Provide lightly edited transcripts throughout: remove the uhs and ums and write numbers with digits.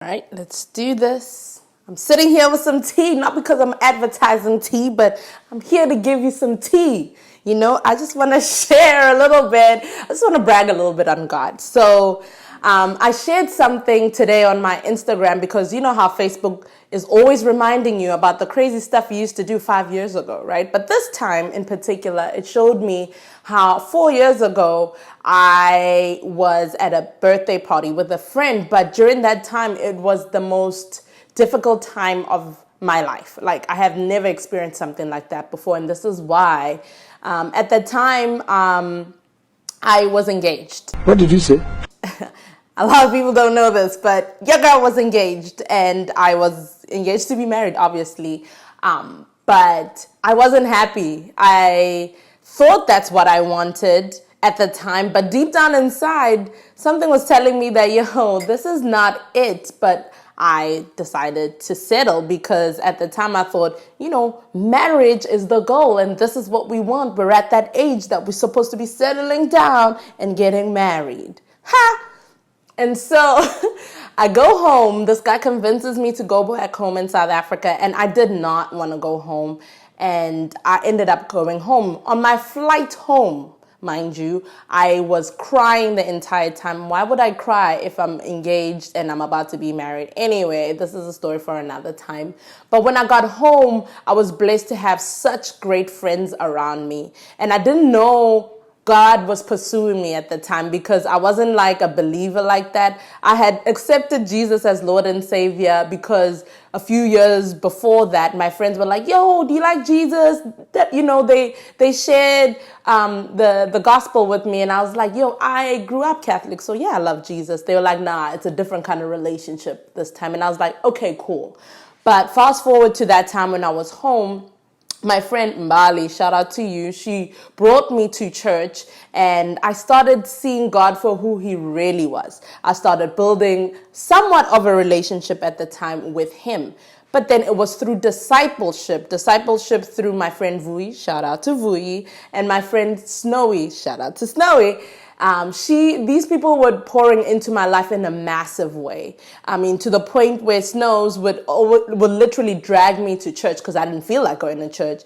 All right, let's do this. I'm sitting here with some tea, not because I'm advertising tea, but I'm here to give you some tea. I just want to share a little bit. I just want to brag a little bit on God. So I shared something today on my Instagram because you know how Facebook is always reminding you about the crazy stuff you used to do 5 years ago, right? But this time in particular, it showed me how 4 years ago I was at a birthday party with a friend, but during that time it was the most difficult time of my life. Like I have never experienced something like that before, and this is why. At the time, I was engaged. What did you say? A lot of people don't know this, but your girl was engaged, and I was engaged to be married, obviously. But I wasn't happy. I thought that's what I wanted at the time, but deep down inside, something was telling me that, this is not it. But I decided to settle because at the time I thought, marriage is the goal and this is what we want. We're at that age that we're supposed to be settling down and getting married. Ha! And so I go home. This guy convinces me to go back home in South Africa, and I did not want to go home. And I ended up going home. On my flight home, mind you, I was crying the entire time. Why would I cry if I'm engaged and I'm about to be married? Anyway, this is a story for another time. But when I got home, I was blessed to have such great friends around me. And I didn't know God was pursuing me at the time because I wasn't like a believer like that. I had accepted Jesus as Lord and Savior because a few years before that, my friends were like, "Yo, do you like Jesus?" That they shared the gospel with me, and I was like, "Yo, I grew up Catholic, so yeah, I love Jesus." They were like, "Nah, it's a different kind of relationship this time," and I was like, "Okay, cool." But fast forward to that time when I was home. My friend Mbali, shout out to you, she brought me to church and I started seeing God for who he really was. I started building somewhat of a relationship at the time with him. But then it was through discipleship through my friend Vui, shout out to Vui, and my friend Snowy, shout out to Snowy. These people were pouring into my life in a massive way. I mean, to the point where Snows would literally drag me to church because I didn't feel like going to church.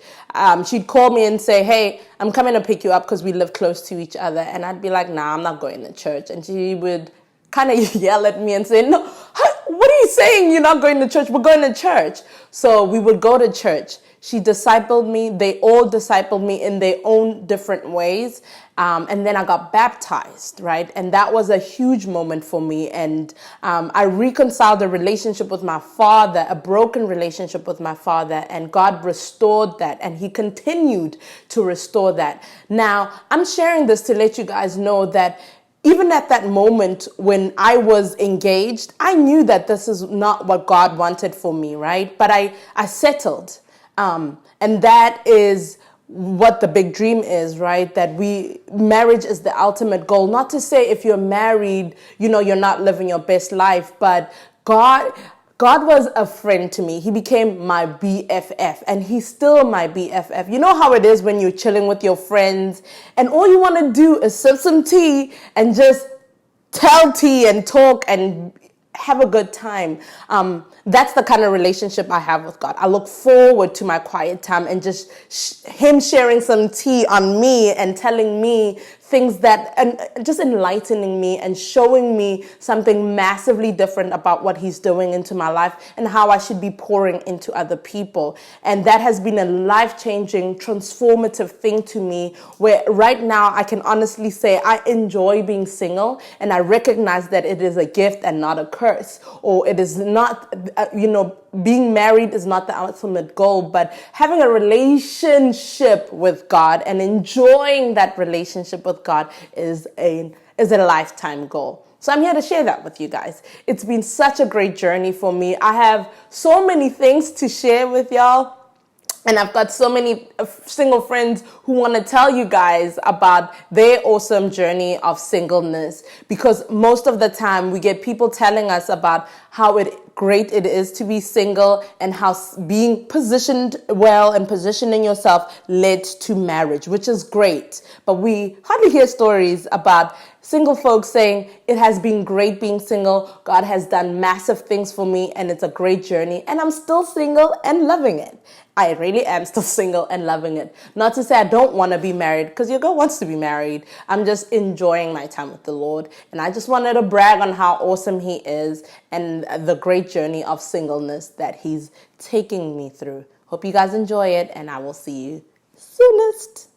She'd call me and say, "Hey, I'm coming to pick you up," because we live close to each other. And I'd be like, "Nah, I'm not going to church." And she would kind of yell at me and say, "No, what are you saying? You're not going to church? We're going to church." So we would go to church. She discipled me. They all discipled me in their own different ways. And then I got baptized, right? And that was a huge moment for me. And I reconciled a relationship with my father, a broken relationship with my father, and God restored that. And he continued to restore that. Now, I'm sharing this to let you guys know that even at that moment when I was engaged, I knew that this is not what God wanted for me, right? But I settled. And that is what the big dream is, right? That marriage is the ultimate goal. Not to say if you're married, you're not living your best life, but God was a friend to me. He became my BFF and he's still my BFF. You know how it is when you're chilling with your friends and all you want to do is sip some tea and just tell tea and talk and have a good time. That's the kind of relationship I have with God. I look forward to my quiet time and just him sharing some tea on me and telling me things and just enlightening me and showing me something massively different about what he's doing into my life and how I should be pouring into other people. And that has been a life-changing, transformative thing to me, where right now I can honestly say I enjoy being single and I recognize that it is a gift and not a curse, or it is not, being married is not the ultimate goal, but having a relationship with God and enjoying that relationship with God is a lifetime goal. So I'm here to share that with you guys. It's been such a great journey for me. I have so many things to share with y'all. And I've got so many single friends who want to tell you guys about their awesome journey of singleness, because most of the time we get people telling us about how it great it is to be single and how being positioned well and positioning yourself led to marriage, which is great. But we hardly hear stories about single folks saying, it has been great being single. God has done massive things for me and it's a great journey. And I'm still single and loving it. I really am still single and loving it. Not to say I don't want to be married, because your girl wants to be married. I'm just enjoying my time with the Lord. And I just wanted to brag on how awesome He is and the great journey of singleness that He's taking me through. Hope you guys enjoy it, and I will see you soonest.